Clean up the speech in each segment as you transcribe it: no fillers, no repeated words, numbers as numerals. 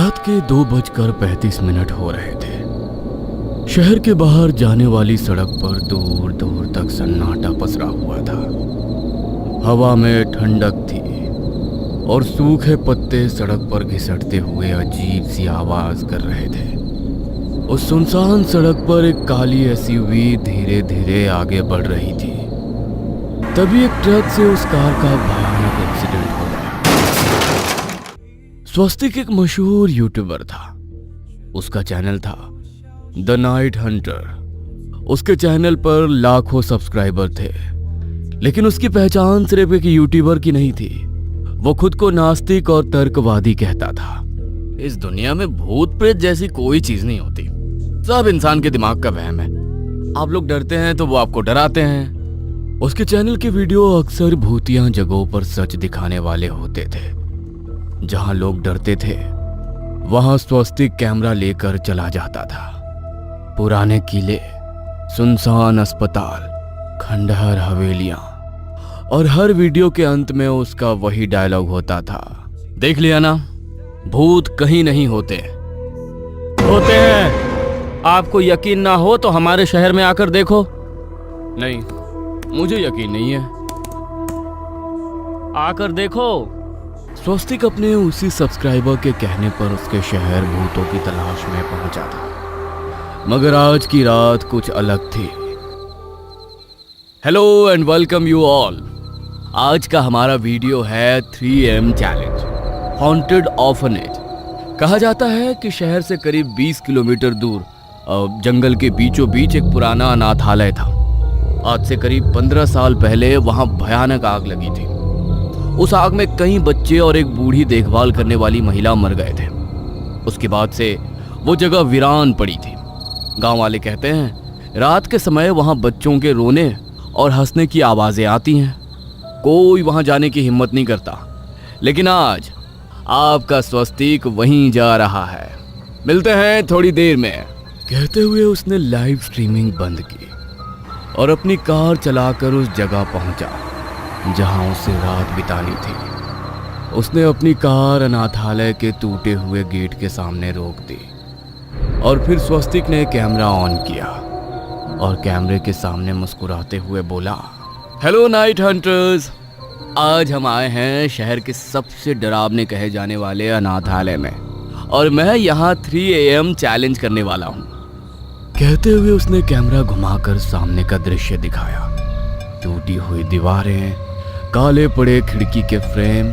रात के 2:35 हो रहे थे। शहर के बाहर जाने वाली सड़क पर दूर दूर तक सन्नाटा पसरा हुआ था। हवा में ठंडक थी और सूखे पत्ते सड़क पर घिसटते हुए अजीब सी आवाज कर रहे थे। उस सुनसान सड़क पर एक काली एसयूवी धीरे धीरे आगे बढ़ रही थी। तभी एक ट्रक से उस कार का भयानक एक्सीडेंट हो गया। स्वस्तिक एक मशहूर यूट्यूबर था। उसका चैनल था द नाइट हंटर। उसके चैनल पर लाखों सब्सक्राइबर थे, लेकिन उसकी पहचान सिर्फ एक यूट्यूबर की नहीं थी। वो खुद को नास्तिक और तर्कवादी कहता था। इस दुनिया में भूत प्रेत जैसी कोई चीज नहीं होती, सब इंसान के दिमाग का वहम है। आप लोग डरते हैं तो वो आपको डराते हैं। उसके चैनल के वीडियो अक्सर भूतिया जगहों पर सच दिखाने वाले होते थे। जहां लोग डरते थे वहां स्वस्तिक कैमरा लेकर चला जाता था। पुराने किले, सुनसान अस्पताल, खंडहर हवेलियां, और हर वीडियो के अंत में उसका वही डायलॉग होता था। देख लिया ना, भूत कहीं नहीं होते हैं। आपको यकीन ना हो तो हमारे शहर में आकर देखो। नहीं, मुझे यकीन नहीं है, आकर देखो। स्वस्तिक अपने उसी सब्सक्राइबर के कहने पर उसके शहर भूतों की तलाश में पहुंचा था। मगर आज की रात कुछ अलग थी। Hello and welcome you all. आज का हमारा वीडियो है 3AM चैलेंज हॉन्टेड ऑर्फनेज। कहा जाता है कि शहर से करीब 20 किलोमीटर दूर जंगल के बीचों बीच एक पुराना अनाथालय था। आज से करीब 15 साल पहले वहां भयानक आग लगी थी। उस आग में कई बच्चे और एक बूढ़ी देखभाल करने वाली महिला मर गए थे। उसके बाद से वो जगह वीरान पड़ी थी। गांव वाले कहते हैं रात के समय वहां बच्चों के रोने और हंसने की आवाजें आती हैं। कोई वहां जाने की हिम्मत नहीं करता, लेकिन आज आपका स्वस्तिक वहीं जा रहा है। मिलते हैं थोड़ी देर में। कहते हुए उसने लाइव स्ट्रीमिंग बंद की और अपनी कार चलाकर उस जगह पहुंचा जहां उसे रात बितानी थी। उसने अपनी कार अनाथालय के टूटे हुए गेट के सामने रोक दी और फिर स्वस्तिक ने कैमरा ऑन किया और कैमरे के सामने मुस्कुराते हुए बोला, हेलो नाइट हंटर्स। आज हम आए हैं शहर के सबसे डरावने कहे जाने वाले अनाथालय में और मैं यहाँ 3AM चैलेंज करने वाला हूँ। कहते हुए उसने कैमरा घुमाकर सामने का दृश्य दिखाया। टूटी हुई दीवारें, काले पड़े खिड़की के फ्रेम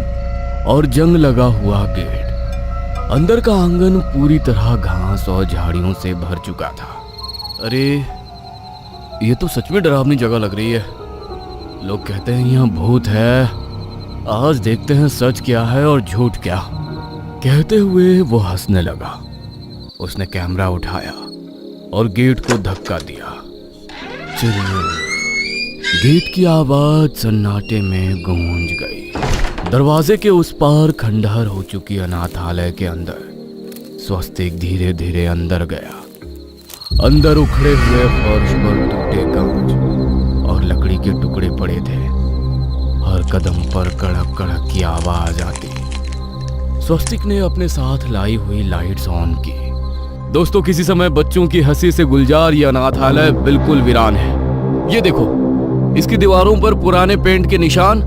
और जंग लगा हुआ गेट। अंदर का आंगन पूरी तरह घास और झाड़ियों से भर चुका था। अरे ये तो सच में डरावनी जगह लग रही है। लोग कहते हैं यहाँ भूत है। आज देखते हैं सच क्या है और झूठ क्या। कहते हुए वो हंसने लगा। उसने कैमरा उठाया और गेट को धक्का दिया। गेट की आवाज सन्नाटे में गूंज गई। दरवाजे के उस पार खंडहर हो चुकी अनाथालय के अंदर स्वस्तिक धीरे धीरे अंदर गया। अंदर उखड़े हुए फर्श पर टूटे कांच और लकड़ी के टुकड़े पड़े थे। हर कदम पर कड़क कड़क की आवाज आती। स्वस्तिक ने अपने साथ लाई हुई लाइट्स ऑन की। दोस्तों, किसी समय बच्चों की हंसी से गुलजार ये अनाथालय बिल्कुल वीरान है। ये देखो, इसकी दीवारों पर पुराने पेंट के निशान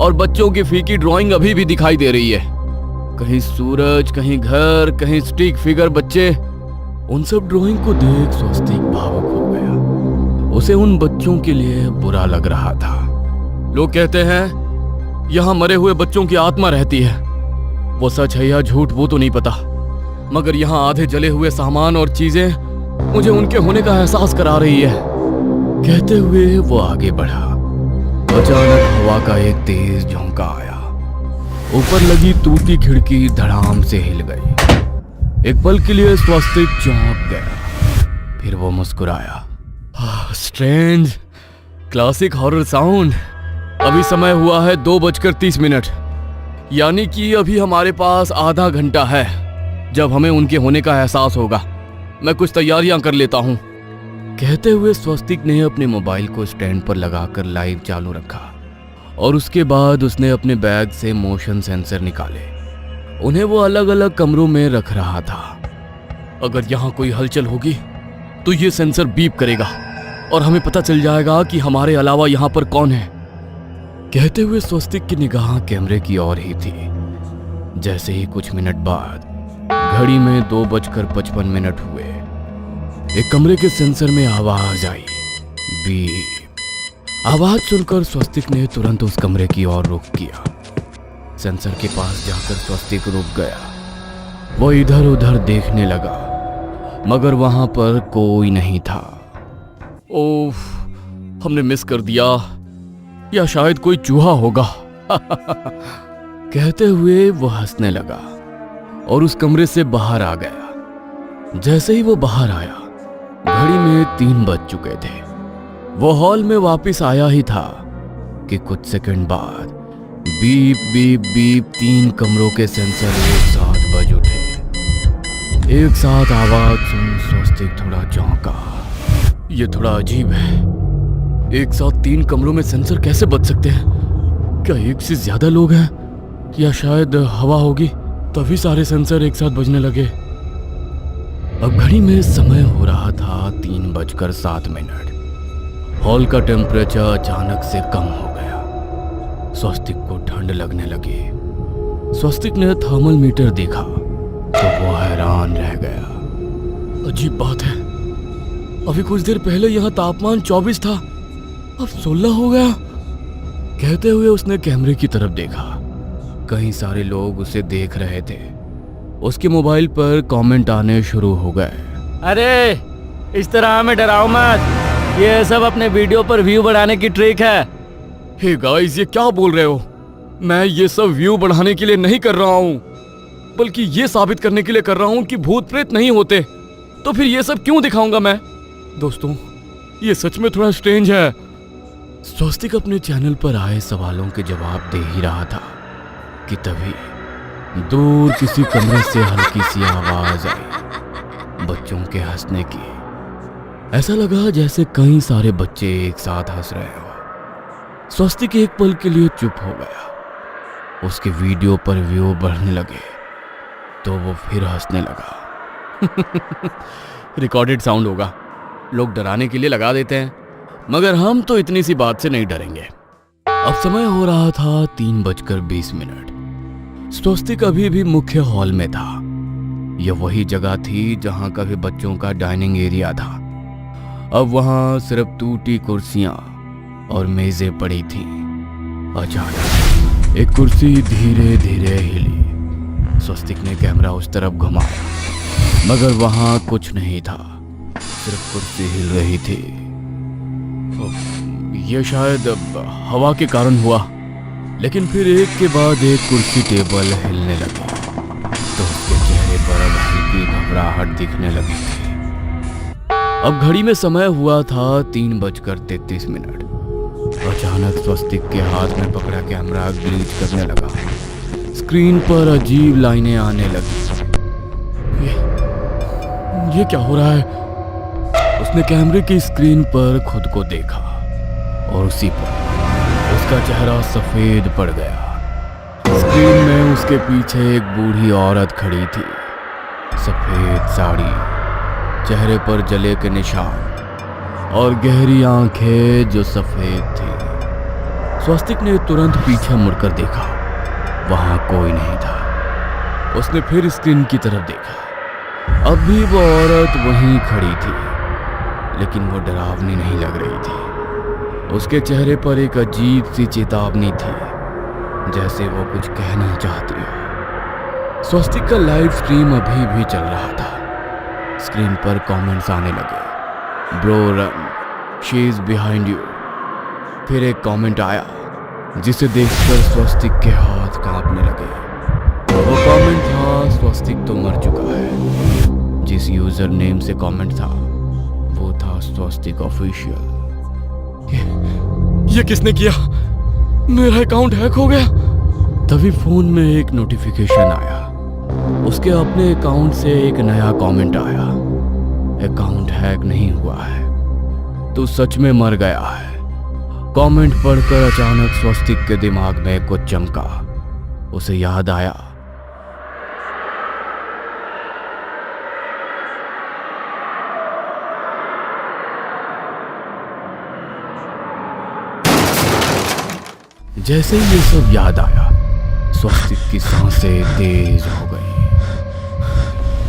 और बच्चों की फीकी ड्राइंग अभी भी दिखाई दे रही है। कहीं सूरज, कहीं घर, कहीं स्टिक फिगर बच्चे। उन सब ड्राइंग को देख स्वस्तिक भावुक हो गया। उसे उन बच्चों के लिए बुरा लग रहा था। लोग कहते हैं यहाँ मरे हुए बच्चों की आत्मा रहती है। वो सच है या झूठ वो तो नहीं पता, मगर यहाँ आधे जले हुए सामान और चीजें मुझे उनके होने का एहसास करा रही है। कहते हुए वो आगे बढ़ा। अचानक हवा का एक तेज झोंका आया। ऊपर लगी टूटी खिड़की धड़ाम से हिल गई। एक पल के लिए स्वस्तिक चौंक गया, फिर वो मुस्कुराया। Strange, classic horror sound. अभी समय हुआ है 2:30, यानी कि अभी हमारे पास आधा घंटा है जब हमें उनके होने का एहसास होगा। मैं कुछ तैयारियां कर लेता हूँ। कहते हुए स्वस्तिक ने अपने मोबाइल को स्टैंड पर लगाकर लाइव चालू रखा और उसके बाद उसने अपने बैग से मोशन सेंसर निकाले उन्हें वो अलग अलग कमरों में रख रहा था। अगर यहाँ कोई हलचल होगी तो ये सेंसर बीप करेगा और हमें पता चल जाएगा कि हमारे अलावा यहाँ पर कौन है। कहते हुए स्वस्तिक की निगाह कैमरे की ओर ही थी। जैसे ही कुछ मिनट बाद घड़ी में 2:55 हुए, एक कमरे के सेंसर में आवाज आई, बीप। आवाज सुनकर स्वस्तिक ने तुरंत उस कमरे की ओर रुख किया। सेंसर के पास जाकर स्वस्तिक रुक गया। वो इधर उधर देखने लगा, मगर वहां पर कोई नहीं था। ओह, हमने मिस कर दिया, या शायद कोई चूहा होगा। कहते हुए वो हंसने लगा और उस कमरे से बाहर आ गया। जैसे ही वो बाहर आया, घड़ी में 3 बज चुके थे। वो हॉल में वापस आया ही था कि कुछ सेकंड बाद बीप बीप बीप 3 कमरों के सेंसर एक साथ बज उठे। एक साथ आवाज सुन स्वस्तिक थोड़ा चौंका। ये थोड़ा अजीब है, एक साथ 3 कमरों में सेंसर कैसे बज सकते हैं? क्या एक से ज्यादा लोग हैं, या शायद हवा होगी तभी सारे सेंसर एक साथ बजने लगे। अब घड़ी में समय हो रहा था 3:07। हॉल का टेम्परेचर अचानक से कम हो गया। स्वस्तिक को ठंड लगने लगी। स्वस्तिक ने थर्मल मीटर देखा तो वो हैरान रह गया। अजीब बात है, अभी कुछ देर पहले यहाँ तापमान 24 था, अब 16 हो गया। कहते हुए उसने कैमरे की तरफ देखा। कई सारे लोग उसे देख रहे थे। उसके मोबाइल पर कमेंट आने शुरू हो गए। अरे इस तरह हमें डराओ मत, ये सब अपने वीडियो पर व्यू बढ़ाने की ट्रिक है। हे गाइस, ये क्या बोल रहे हो? मैं ये सब व्यू बढ़ाने के लिए नहीं कर रहा हूँ, बल्कि ये साबित करने के लिए कर रहा हूँ कि भूत प्रेत नहीं होते। तो फिर ये सब क्यों दिखाऊंगा मैं? दोस्तों, ये सच में थोड़ा स्ट्रेंज है। स्वस्तिक अपने चैनल पर आए सवालों के जवाब दे ही रहा था कि तभी दूर किसी कमरे से हल्की सी आवाज आई, बच्चों के हंसने की। ऐसा लगा जैसे कई सारे बच्चे एक साथ हंस रहे हो। स्वस्तिक एक पल के लिए चुप हो गया। उसके वीडियो पर व्यू बढ़ने लगे तो वो फिर हंसने लगा। रिकॉर्डेड साउंड होगा, लोग डराने के लिए लगा देते हैं, मगर हम तो इतनी सी बात से नहीं डरेंगे। अब समय हो रहा था 3:20। स्वस्तिक अभी भी मुख्य हॉल में था। यह वही जगह थी जहां कभी बच्चों का डाइनिंग एरिया था। अब वहां सिर्फ टूटी कुर्सियां और मेजें पड़ी थीं। अचानक एक कुर्सी धीरे धीरे हिली। स्वस्तिक ने कैमरा उस तरफ घुमाया, मगर वहां कुछ नहीं था, सिर्फ कुर्सी हिल रही थी। यह शायद हवा के कारण हुआ, लेकिन फिर एक के बाद एक कुर्सी टेबल हिलने लगे तो उसके चेहरे पर अब हल्की घबराहट दिखने लगी थी। अब घड़ी में समय हुआ था 3:33। अचानक स्वस्तिक के हाथ में पकड़ा कैमरा ग्लिच करने लगा। स्क्रीन पर अजीब लाइनें आने लगी। ये क्या हो रहा है? उसने कैमरे की स्क्रीन पर खुद को देखा और उसी पर उसका चेहरा सफेद पड़ गया। स्क्रीन में उसके पीछे एक बूढ़ी औरत खड़ी थी। सफेद साड़ी, चेहरे पर जले के निशान और गहरी आंखें जो सफेद थी। स्वस्तिक ने तुरंत पीछे मुड़कर देखा, वहां कोई नहीं था। उसने फिर स्क्रीन की तरफ देखा। अब भी वो औरत वहीं खड़ी थी, लेकिन वो डरावनी नहीं लग रही थी। उसके चेहरे पर एक अजीब सी चेतावनी थी, जैसे वो कुछ कहना चाहती हो। स्वस्तिक का लाइव स्ट्रीम अभी भी चल रहा था। स्क्रीन पर कमेंट्स आने लगे, bro run, she is behind you. फिर एक कमेंट आया जिसे देखकर स्वस्तिक के हाथ कांपने लगे। वो कमेंट था, स्वस्तिक तो मर चुका है। जिस यूजर नेम से कमेंट था वो था स्वस्तिक ऑफिशियल। ये किसने किया? मेरा अकाउंट हैक हो गया। तभी फोन में एक नोटिफिकेशन आया। उसके अपने अकाउंट से एक नया कमेंट आया, अकाउंट हैक नहीं हुआ है, तू सच में मर गया है। कमेंट पढ़कर अचानक स्वस्तिक के दिमाग में कुछ चमका। उसे याद आया जैसे ही ये सब याद आया, स्वस्तिक की सांसें तेज हो गई।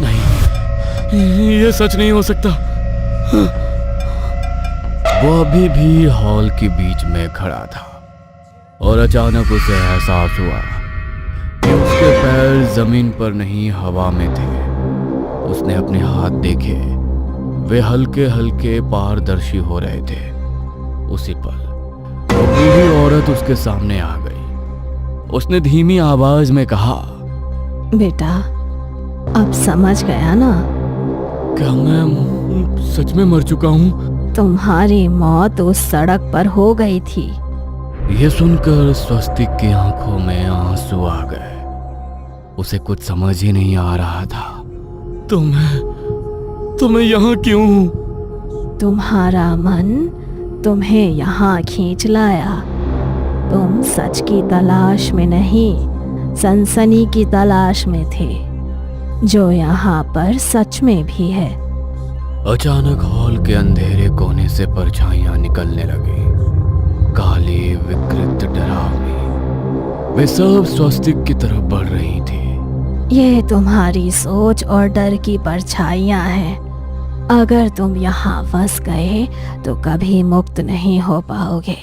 नहीं, ये सच नहीं हो सकता। वो अभी भी हॉल के बीच में खड़ा था और अचानक उसे एहसास हुआ कि उसके पैर जमीन पर नहीं हवा में थे। उसने अपने हाथ देखे, वे हल्के हल्के पारदर्शी हो रहे थे। उसी पल वो बूढ़ी औरत उसके सामने आ गई। उसने धीमी आवाज में कहा, बेटा, अब समझ गया ना? क्या मैं सच में मर चुका हूँ? तुम्हारी मौत उस सड़क पर हो गई थी। यह सुनकर स्वस्तिक की आंखों में आंसू आ गए। उसे कुछ समझ ही नहीं आ रहा था। तुम्हें यहाँ क्यों? तुम्हारा मन तुम्हें यहाँ खींच लाया। तुम सच की तलाश में नहीं, सनसनी की तलाश में थे, जो यहाँ पर सच में भी है। अचानक हॉल के अंधेरे कोने से परछाइयां निकलने लगी, काली, विकृत, डरावनी। वे सब स्वस्तिक की तरफ बढ़ रही थी। ये तुम्हारी सोच और डर की परछाइयां हैं। अगर तुम यहाँ फंस गए तो कभी मुक्त नहीं हो पाओगे।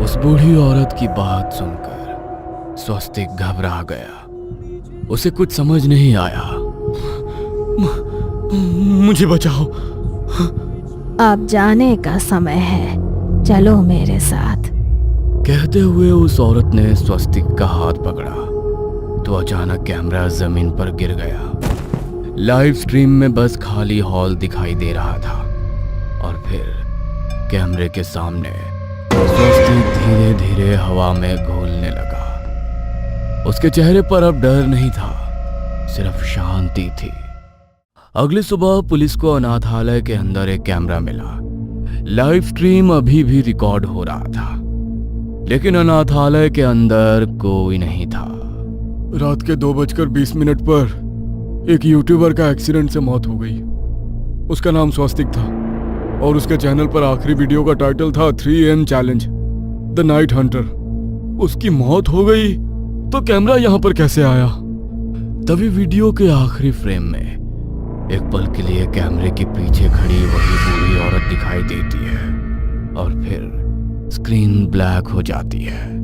उस बूढ़ी औरत की बात सुनकर स्वस्तिक घबरा गया। उसे कुछ समझ नहीं आया। मुझे बचाओ। अब जाने का समय है, चलो मेरे साथ। कहते हुए उस औरत ने स्वस्तिक का हाथ पकड़ा तो अचानक कैमरा जमीन पर गिर गया। लाइव स्ट्रीम में बस खाली हॉल दिखाई दे रहा था और फिर कैमरे के सामने स्वस्तिक धीरे धीरे हवा में घूलने लगा। उसके चेहरे पर अब डर नहीं था, सिर्फ शांति थी। अगली सुबह पुलिस को अनाथालय के अंदर एक कैमरा मिला। लाइव स्ट्रीम अभी भी रिकॉर्ड हो रहा था, लेकिन अनाथालय के अंदर कोई नहीं था। रात के 2:20 पर एक यूट्यूबर का एक्सीडेंट से मौत हो गई। उसका नाम स्वस्तिक था और उसके चैनल पर आखिरी वीडियो का टाइटल था 3M challenge the night Hunter. उसकी मौत हो गई तो कैमरा यहाँ पर कैसे आया? तभी वीडियो के आखिरी फ्रेम में एक पल के लिए कैमरे के पीछे खड़ी वही बूढ़ी औरत दिखाई देती है और फिर स्क्रीन ब्लैक हो जाती है।